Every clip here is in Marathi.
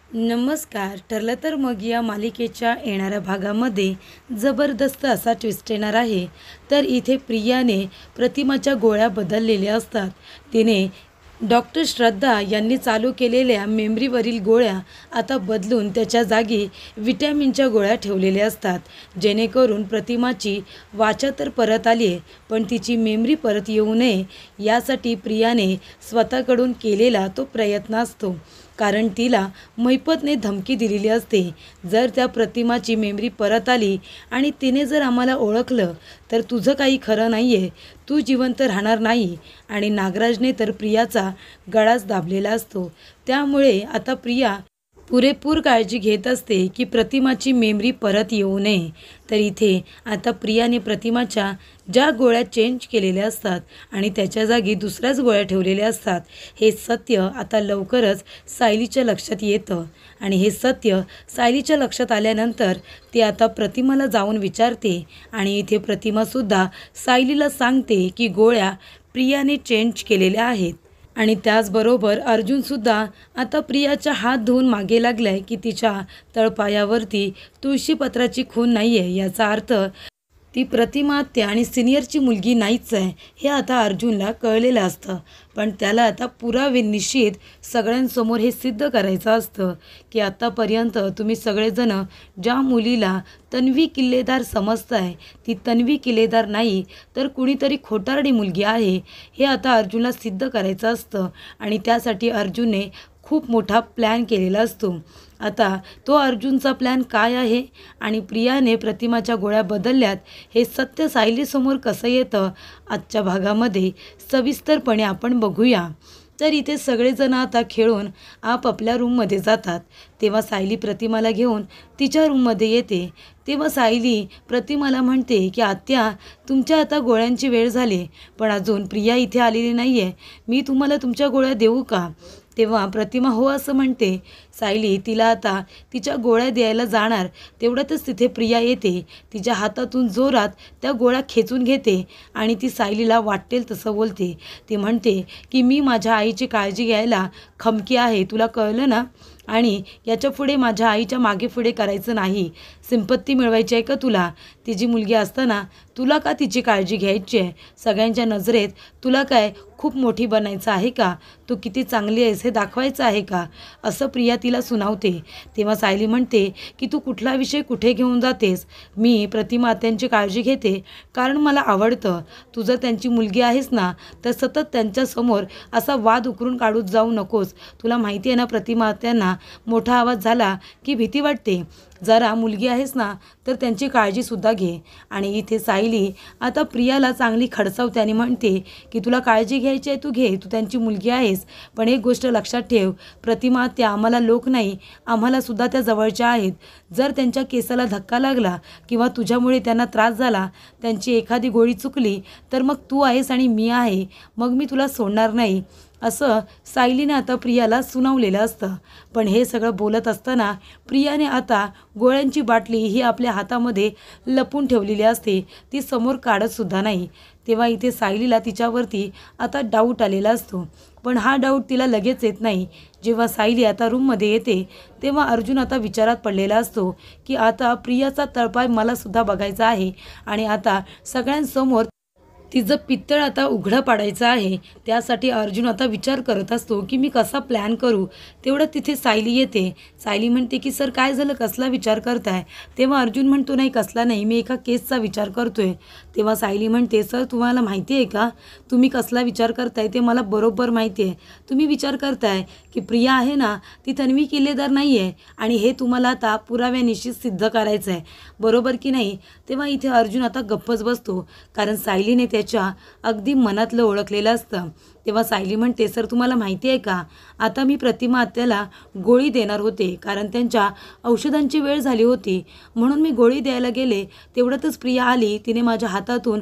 नमस्कार. ठरलं तर मग या मालिकेच्या येणाऱ्या भागामध्ये जबरदस्त असा ट्विस्ट येणार आहे. तर इथे प्रियाने प्रतिमाच्या गोळ्या बदललेल्या असतात. तिने डॉक्टर श्रद्धा यांनी चालू केलेल्या मेमरीवरील गोळ्या आता बदलून त्याच्या जागी विटॅमिनच्या गोळ्या ठेवलेल्या असतात. जेणेकरून प्रतिमाची वाचा तर परत आली आहे, पण तिची मेमरी परत येऊ नये यासाठी प्रियाने स्वतःकडून केलेला तो प्रयत्न असतो. कारण तिला मैपतने धमकी दिलेली असते, जर त्या प्रतिमाची मेमरी परत आली आणि तिने जर आम्हाला ओळखलं तर तुझं काही खरं नाही आहे, तू जिवंत राहणार नाही. आणि नागराजने तर प्रियाचा गळाच दाबलेला असतो. त्यामुळे आता प्रिया पुरेपूर काळजी घेत असते की प्रतिमाची मेमरी परत येऊ नये. तर इथे आता प्रियाने प्रतिमाच्या ज्या गोळ्या चेंज केलेल्या असतात आणि त्याच्या जागी दुसऱ्याच गोळ्या ठेवलेल्या असतात, हे सत्य आता लवकरच सायलीच्या लक्षात येतं. आणि हे सत्य सायलीच्या लक्षात आल्यानंतर ती आता प्रतिमाला जाऊन विचारते आणि इथे प्रतिमासुद्धा सायलीला सांगते की गोळ्या प्रियाने चेंज केलेल्या आहेत. आणि त्याचबरोबर अर्जुनसुद्धा आता प्रियाचा हात धुवून मागे लागलाय की तिच्या तळपायावरती तुळशीपत्राची खून नाही आहे. याचा अर्थ ती प्रतिमा त्या आणि सिनियरची मुलगी नाहीच आहे हे आता अर्जुनला कळलेलं असतं. पण त्याला आता पुरावे निश्चित सगळ्यांसमोर हे सिद्ध करायचं असतं की आत्तापर्यंत तुम्ही सगळेजण ज्या मुलीला तन्वी किल्लेदार समजताय, ती तन्वी किल्लेदार नाही तर कुणीतरी खोटारडी मुलगी आहे हे आता अर्जुनला सिद्ध करायचं असतं. आणि त्यासाठी अर्जुनने खूप मोठा प्लॅन केलेला असतो. आता तो अर्जुनचा प्लॅन काय आहे आणि प्रियाने प्रतिमाच्या गोळ्या बदलल्यात हे सत्य सायलीसमोर कसं येतं, आजच्या भागामध्ये सविस्तरपणे आपण बघूया. तर इथे सगळेजण आता खेळून आपापल्या रूममध्ये जातात. तेव्हा सायली प्रतिमाला घेऊन तिच्या रूममध्ये येते. तेव्हा सायली प्रतिमाला म्हणते की आत्या, तुमच्या आता गोळ्यांची वेळ झाली, पण अजून प्रिया इथे आलेली नाही आहे, मी तुम्हाला तुमच्या गोळ्या देऊ का? तेव्हा प्रतिमा हो असं म्हणते. सायली तिला आता तिच्या गोळ्या द्यायला जाणार तेवढ्यातच तिथे प्रिया येते. तिच्या हातातून जोरात त्या गोळ्या खेचून घेते आणि ती सायलीला वाटेल तसं बोलते. ती म्हणते की मी माझ्या आईची काळजी घ्यायला खमकी आहे, तुला कळलं ना? आणि याच्यापुढे माझ्या आईच्या मागे पुढे करायचं नाही. संपत्ती मिळवायची आहे का तुला? तिची मुलगी असताना तुला का तिची काळजी घ्यायची आहे? सगळ्यांच्या नजरेत तुला काय खूप मोठी बनायचं आहे का? तू किती चांगली आहेस हे दाखवायचं आहे का? असं प्रिया तिला सुनावते. तेव्हा सायली म्हणते की तू कुठला विषय कुठे घेऊन जातेस? मी प्रतिमा त्यांची काळजी घेते कारण मला आवडतं. तू जर त्यांची मुलगी आहेस ना तर सतत त्यांच्यासमोर असा वाद उकरून काढून जाऊ नकोस. तुला माहिती आहे ना, प्रतिमा त्यांना मोठा आवाज झाला की भीती वाटते. जरा मुलगी आहेस ना तर त्यांची काळजीसुद्धा घे. आणि इथे सायली आता प्रियाला चांगली खडसावते आणि म्हणते की तुला काळजी घ्यायची आहे तू घे, तू त्यांची मुलगी आहेस, पण एक गोष्ट लक्षात ठेव, प्रतिमा त्या आम्हाला लोक नाही, आम्हालासुद्धा त्या जवळच्या आहेत. जर त्यांच्या केसाला धक्का लागला किंवा तुझ्यामुळे त्यांना त्रास झाला, त्यांची एखादी गोळी चुकली तर मग तू आहेस आणि मी आहे, मग मी तुला सोडणार नाही. असं सायलीने आता प्रियाला सुनावलेलं असतं. पण हे सगळं बोलत असताना प्रियाने आता गोळ्यांची बाटली ही आपल्या हातामध्ये लपून ठेवलेली असते, ती समोर काढतसुद्धा नाही. तेव्हा इथे सायलीला तिच्यावरती आता डाऊट आलेला असतो. पण हा डाऊट तिला लगेच येत नाही. जेव्हा सायली आता रूममध्ये येते तेव्हा अर्जुन आता विचारात पडलेला असतो की आता प्रियाचा तळपाय मलासुद्धा बघायचा आहे आणि आता सगळ्यांसमोर तिचं पित्तळ आता उघडं पाडायचं आहे. त्यासाठी अर्जुन आता विचार करत असतो की मी कसा प्लॅन करू. तेवढं तिथे सायली येते. सायली म्हणते की सर काय झालं, कसला विचार करताय? तेव्हा अर्जुन म्हणतो नाही कसला नाही, मी एका केसचा विचार करतोय. तेव्हा सायली म्हणते सर तुम्हाला माहिती आहे का, तुम्ही कसला विचार करताय ते मला बरोबर माहिती आहे. तुम्ही विचार करताय की प्रिया आहे ना ती तन्वी किल्लेदार नाही आहे आणि हे तुम्हाला आता पुराव्यानिशी सिद्ध करायचं आहे, बरोबर की नाही? तेव्हा इथे अर्जुन आता गप्पच बसतो कारण सायलीने त्याच्या अगदी मनातलं ओळखलेलं असतं. तेव्हा सायली म्हणते सर तुम्हाला माहिती आहे का, आता मी प्रतिमा आत्याला गोळी देणार होते कारण त्यांच्या औषधांची वेळ झाली होती, म्हणून मी गोळी द्यायला गेले तेवढ्यातच प्रिया आली. तिने माझ्या हातातून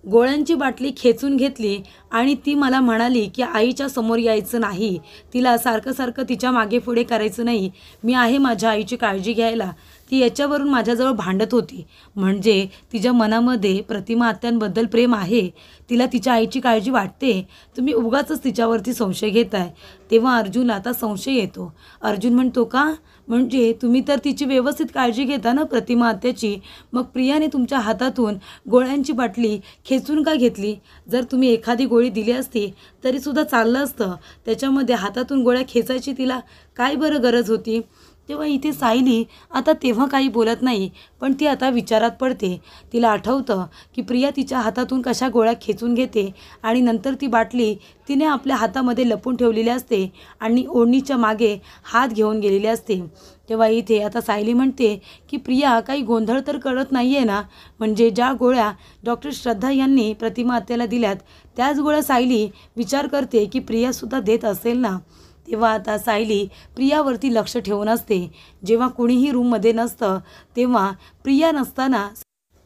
गोळ्यांची बाटली खेचून घेतली आणि ती मला म्हणाली की आईच्या समोर यायचं नाही, तिला सारखं सारखं तिच्या मागे पुढे करायचं नाही, मी आहे माझ्या आईची काळजी घ्यायला. ती याच्यावरून माझ्याजवळ भांडत होती. म्हणजे तिच्या मनामध्ये प्रतिमा आत्यांबद्दल प्रेम आहे, तिला तिच्या आईची काळजी वाटते, तुम्ही उगाचच तिच्यावरती संशय घेताय. तेव्हा अर्जुनला आता संशय येतो. अर्जुन म्हणतो का, म्हणजे तुम्ही तर तिची व्यवस्थित काळजी घेता ना प्रतिमा आत्याची, मग प्रियाने तुमच्या हातातून गोळ्यांची बाटली खेचून का घेतली? जर तुम्ही एखादी गोळी दिली असती तरीसुद्धा चाललं असतं, त्याच्यामध्ये हातातून गोळ्या खेचायची तिला काय बरं गरज होती? तेव्हा इथे सायली आता तेव्हा काही बोलत नाही, पण ती आता विचारात पडते. तिला आठवतं की प्रिया तिच्या हातातून कशा गोळ्या खेचून घेते आणि नंतर ती बाटली तिने आपल्या हातामध्ये लपून ठेवलेली असते आणि ओढणीच्या मागे हात घेऊन गेलेली असते. तेव्हा इथे आता सायली म्हणते की प्रिया काही गोंधळ तर करत नाही आहे ना? म्हणजे ज्या गोळ्या डॉक्टर श्रद्धा यांनी प्रतिमा आत्याला दिल्यात त्याच गोळ्या सायली विचार करते की प्रियासुद्धा देत असेल ना? तेव्हा आता सायली प्रियावरती लक्ष ठेवून असते. जेव्हा कुणीही रूममध्ये नसतं तेव्हा प्रिया नसताना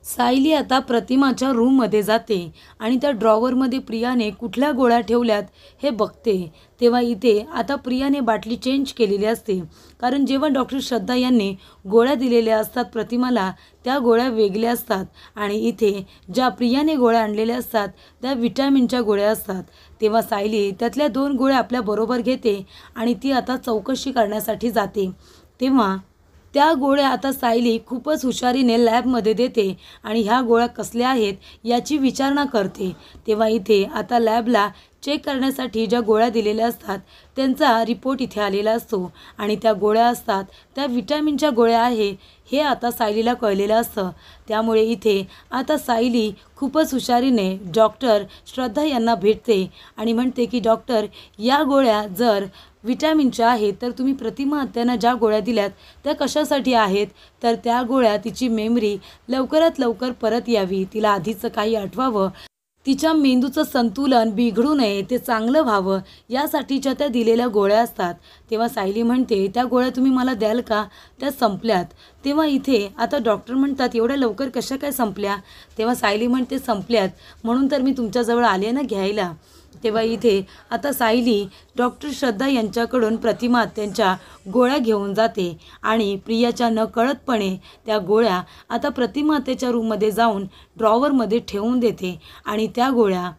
सायली आता प्रतिमाच्या रूममध्ये जाते आणि त्या ड्रॉवरमध्ये प्रियाने कुठल्या गोळ्या ठेवल्यात हे बघते. तेव्हा इथे आता प्रियाने बाटली चेंज केलेली असते, कारण जेव्हा डॉक्टर श्रद्धा यांनी गोळ्या दिलेल्या असतात प्रतिमाला त्या गोळ्या वेगळ्या असतात आणि इथे ज्या प्रियाने गोळ्या आणलेल्या असतात त्या विटॅमिनच्या गोळ्या असतात. तेव्हा सायली त्यातल्या 2 गोळ्या आपल्याबरोबर घेते आणि ती आता चौकशी करण्यासाठी जाते. तेव्हा त्या गोळ्या आता सायली खूपच हुशारीने लॅबमध्ये देते आणि ह्या गोळ्या कसल्या आहेत याची विचारणा करते. तेव्हा इथे आता लॅबला चेक करण्यासाठी ज्या गोळ्या दिलेल्या असतात त्यांचा रिपोर्ट इथे आलेला असतो आणि त्या गोळ्या असतात त्या विटॅमिनच्या गोळ्या आहे हे आता सायलीला कळलेलं असतं. त्यामुळे इथे आता सायली खूपच हुशारीने डॉक्टर श्रद्धा यांना भेटते आणि म्हणते की डॉक्टर, या गोळ्या जर विटॅमिनच्या आहेत तर तुम्ही प्रतिमा आत्यांना ज्या गोळ्या दिल्यात त्या कशासाठी आहेत? तर त्या गोळ्या तिची मेमरी लवकरात लवकर परत यावी, तिला आधीचं काही आठवावं, तिच्या मेंदूचं संतुलन बिघडू नये, ते चांगलं व्हावं यासाठीच्या त्या दिलेल्या गोळ्या असतात. तेव्हा सायली म्हणते त्या गोळ्या तुम्ही मला द्याल का? त्या संपल्यात. तेव्हा इथे आता डॉक्टर म्हणतात एवढ्या लवकर कशा काय संपल्या? तेव्हा सायली म्हणते संपल्यात म्हणून तर मी तुमच्याजवळ आले ना घ्यायला. तेव्हा इथे आता सायली डॉक्टर श्रद्धा यांच्याकडून प्रतिमा आत्यांच्या गोळ्या घेऊन जाते आणि प्रियाच्या नकळतपणे त्या गोळ्या आता प्रतिमा आत्याच्या रूममध्ये जाऊन ड्रॉवरमध्ये ठेवून देते आणि त्या गोळ्या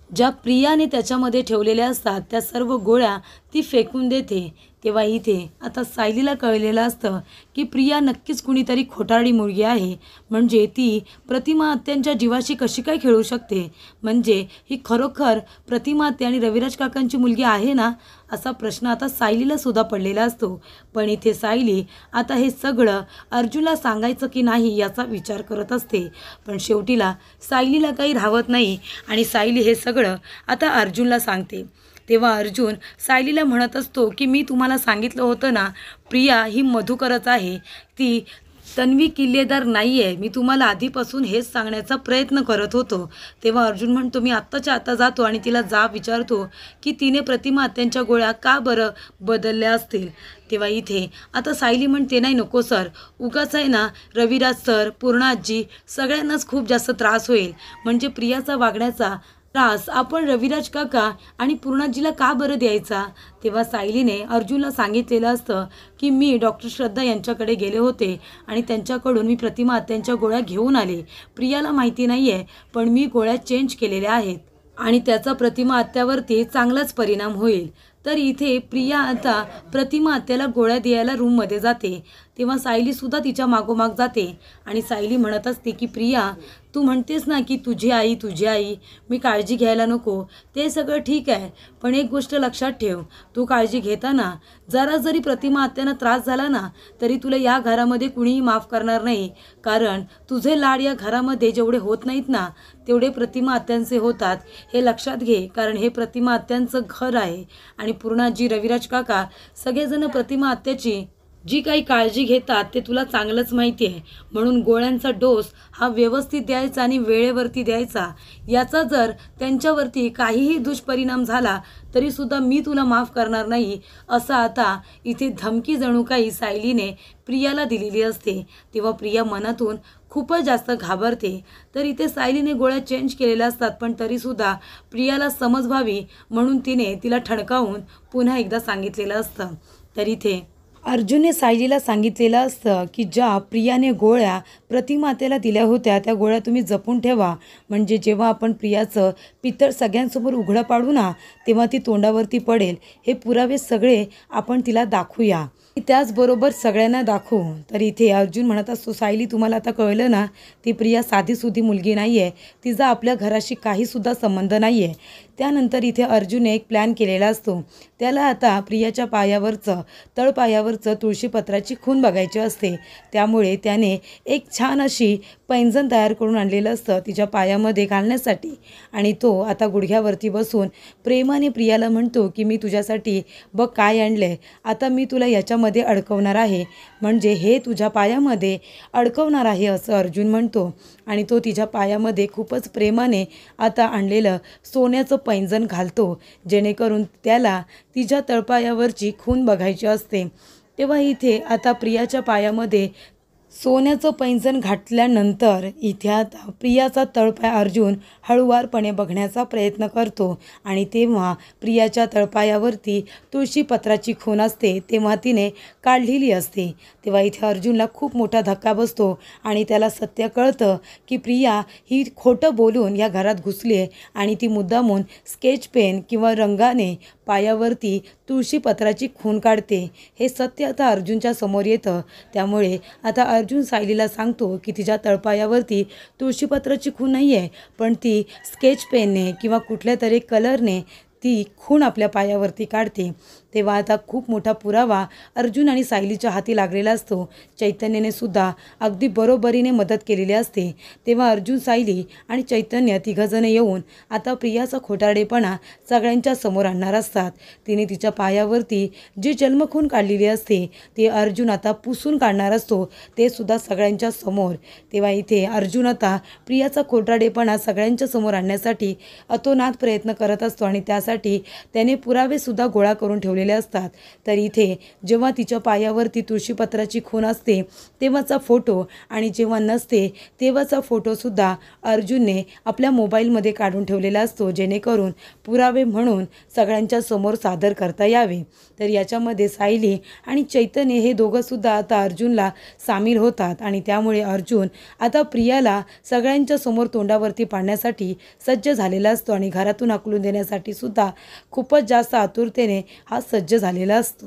ज्या प्रियाने त्याच्यामध्ये ठेवलेल्या असतात त्या सर्व गोळ्या ती फेकून देते. तेव्हा इथे आता सायलीला कळलेलं असतं की प्रिया नक्कीच कुणीतरी खोटारडी मुलगी आहे, म्हणजे ती प्रतिमा आत्यांच्या जीवाशी कशी काय खेळू शकते? म्हणजे ही खरोखर प्रतिमा आत्या आणि रविराज काकांची मुलगी आहे ना? असा प्रश्न आता सायलीला सुद्धा पडलेला असतो. पण इथे सायली आता हे सगळं अर्जुनला सांगायचं की नाही याचा विचार करत असते. पण शेवटीला सायलीला काही राहत नाही आणि सायली हे सगळं आता अर्जुनला सांगते. तेव्हा अर्जुन सायलीला म्हणत असतो की मी तुम्हाला सांगितलं होतं ना, प्रिया ही मधुकरच आहे, ती तन्वी किल्लेदार नाही आहे, मी तुम्हाला आधीपासून हेच सांगण्याचा प्रयत्न करत होतो. तेव्हा अर्जुन म्हणतो मी आत्ताच्या आत्ता जातो आणि तिला विचारतो की तिने प्रतिमा आत्यांच्या गोळ्या का बरं बदलल्या असतील. तेव्हा इथे आता सायली म्हणते नाही नको सर, उगाच आहे ना रविराज सर, पूर्णा आजी सगळ्यांनाच खूप जास्त त्रास होईल, म्हणजे प्रियाचा वागण्याचा त्रास आपण रविराज काका आणि पूर्णाजीला का बरं द्यायचा? तेव्हा सायलीने अर्जुनला सांगितलेलं असतं की मी डॉक्टर श्रद्धा यांच्याकडे गेले होते आणि त्यांच्याकडून मी प्रतिमा आत्यांच्या गोळ्या घेऊन आले, प्रियाला माहिती नाही आहे पण मी गोळ्या चेंज केलेल्या आहेत आणि त्याचा प्रतिमा आत्यावरती चांगलाच परिणाम होईल. तर इथे प्रिया आता प्रतिमा आत्याला गोळ्या द्यायला रूममध्ये जाते. तेव्हा सायलीसुद्धा तिच्या मागोमाग जाते आणि सायली म्हणत असते की प्रिया, तू म्हणतेस ना की तुझी आई मी काळजी घ्यायला नको, ते सगळं ठीक आहे, पण एक गोष्ट लक्षात ठेव, तू काळजी घेताना जरा जरी प्रतिमा आत्यांना त्रास झाला ना तरी तुला या घरामध्ये कुणीही माफ करणार नाही, कारण तुझे लाड या घरामध्ये जेवढे होत नाहीत ना तेवढे प्रतिमा आत्यांचे होतात, हे लक्षात घे, कारण हे प्रतिमा आत्यांचं घर आहे आणि पूर्णाजी, रविराज काका सगळेजण प्रतिमा आत्याची जी काही काळजी घेतात ते तुला चांगलंच माहिती आहे, म्हणून गोळ्यांचा डोस हा व्यवस्थित द्यायचा आणि वेळेवरती द्यायचा. याचा जर त्यांच्यावरती काहीही दुष्परिणाम झाला तरीसुद्धा मी तुला माफ करणार नाही, असं आता इथे धमकी जणू काही सायलीने प्रियाला दिलेली असते. तेव्हा प्रिया मनातून खूपच जास्त घाबरते. तर इथे सायलीने गोळ्या चेंज केलेल्या असतात, पण तरीसुद्धा प्रियाला समज व्हावी म्हणून तिला ठणकावून पुन्हा एकदा सांगितलेलं असतं. तर इथे अर्जुनने सायलीला सांगितलेलं असतं की ज्या प्रियाने गोळ्या प्रतिमातेला दिल्या होत्या त्या गोळ्या तुम्ही जपून ठेवा, म्हणजे जेव्हा आपण प्रियाचं पितळ सगळ्यांसमोर उघडं पाडू ना तेव्हा ती तोंडावरती पडेल. हे पुरावे सगळे आपण तिला दाखवूया, त्याचबरोबर सगळ्यांना दाखवू. तर इथे अर्जुन म्हणत असतो, सायली तुम्हाला आता कळलं ना, ती प्रिया साधीसुधी मुलगी नाही आहे, तिचा आपल्या घराशी काहीसुद्धा संबंध नाही आहे. त्यानंतर इथे अर्जुनने एक प्लॅन केलेला असतो. त्याला आता प्रियाच्या पायावरचं तळपायावरचं तुळशीपत्राची खून बघायची असते. त्यामुळे त्याने एक छान अशी पैंजण तयार करून आणलेलं असतं तिच्या पायामध्ये घालण्यासाठी, आणि तो आता गुडघ्यावरती बसून प्रेमाने प्रियाला म्हणतो की मी तुझ्यासाठी बघ काय आणले, आता मी तुला याच्यामध्ये अडकवणार आहे, म्हणजे हे तुझ्या पायामध्ये अडकवणार आहे असं अर्जुन म्हणतो. आणि तो तिच्या पायामध्ये खूपच प्रेमाने आता आणलेलं सोन्याचं पैंजण घालतो, जेणेकरून त्याला तिच्या तळपायावरची खून बघायची असते. तेव्हा इथे आता प्रियाच्या पायामध्ये सोन्याचं पैंजण घातल्यानंतर इथे आता प्रियाचा तळपाय अर्जुन हळूवारपणे बघण्याचा प्रयत्न करतो, आणि तेव्हा प्रियाच्या तळपायावरती तुळशीपत्राची खून असते तेव्हा तिने काढलेली असते. तेव्हा इथे अर्जुनला खूप मोठा धक्का बसतो आणि त्याला सत्य कळतं की प्रिया ही खोटं बोलून या घरात घुसली आहे आणि ती मुद्दामून स्केच पेन किंवा रंगाने पायावरती तुळशीपत्राची खून काढते. हे सत्य आता अर्जुनच्या समोर येतं. त्यामुळे आता अर्जुन सायलीला सांगतो की तिच्या तळपायावरती तुळशीपत्राची खून नाही आहे, पण ती स्केच पेनने किंवा कुठल्या तरी कलरने ती खून आपल्या पायावरती काढते. तेव्हा आता खूप मोठा पुरावा अर्जुन आणि सायलीच्या हाती लागलेला असतो. चैतन्याने सुद्धा अगदी बरोबरीने मदत केलेली असते. तेव्हा अर्जुन, सायली आणि चैतन्य तिघंजणं येऊन आता प्रियाचा खोटारडेपणा सगळ्यांच्या समोर आणणार असतात. तिने तिच्या पायावरती जी जन्मखून काढलेली असते ते अर्जुन आता पुसून काढणार असतो, ते सुद्धा सगळ्यांच्या समोर. तेव्हा इथे अर्जुन आता प्रियाचा खोटारडेपणा सगळ्यांच्या समोर आणण्यासाठी अतोनात प्रयत्न करत असतो आणि त्यासाठी त्याने पुरावेसुद्धा गोळा करून ठेवलेले असतात. तर इथे जेव्हा तिच्या पायावरती तुळशीपत्राची खून असते तेव्हाचा फोटो आणि जेव्हा नसते तेव्हाचा फोटोसुद्धा अर्जुनने आपल्या मोबाईलमध्ये काढून ठेवलेला असतो, जेणेकरून पुरावे म्हणून सगळ्यांच्या समोर सादर करता यावे. तर याच्यामध्ये सायली आणि चैतन्य हे दोघंसुद्धा आता अर्जुनला सामील होतात, आणि त्यामुळे अर्जुन आता प्रियाला सगळ्यांच्या समोर तोंडावरती पाडण्यासाठी सज्ज झालेला असतो आणि घरातून हाकलून देण्यासाठी सुद्धा खूपच जास्त आतुरतेने हा सज्ज झालेला असतो.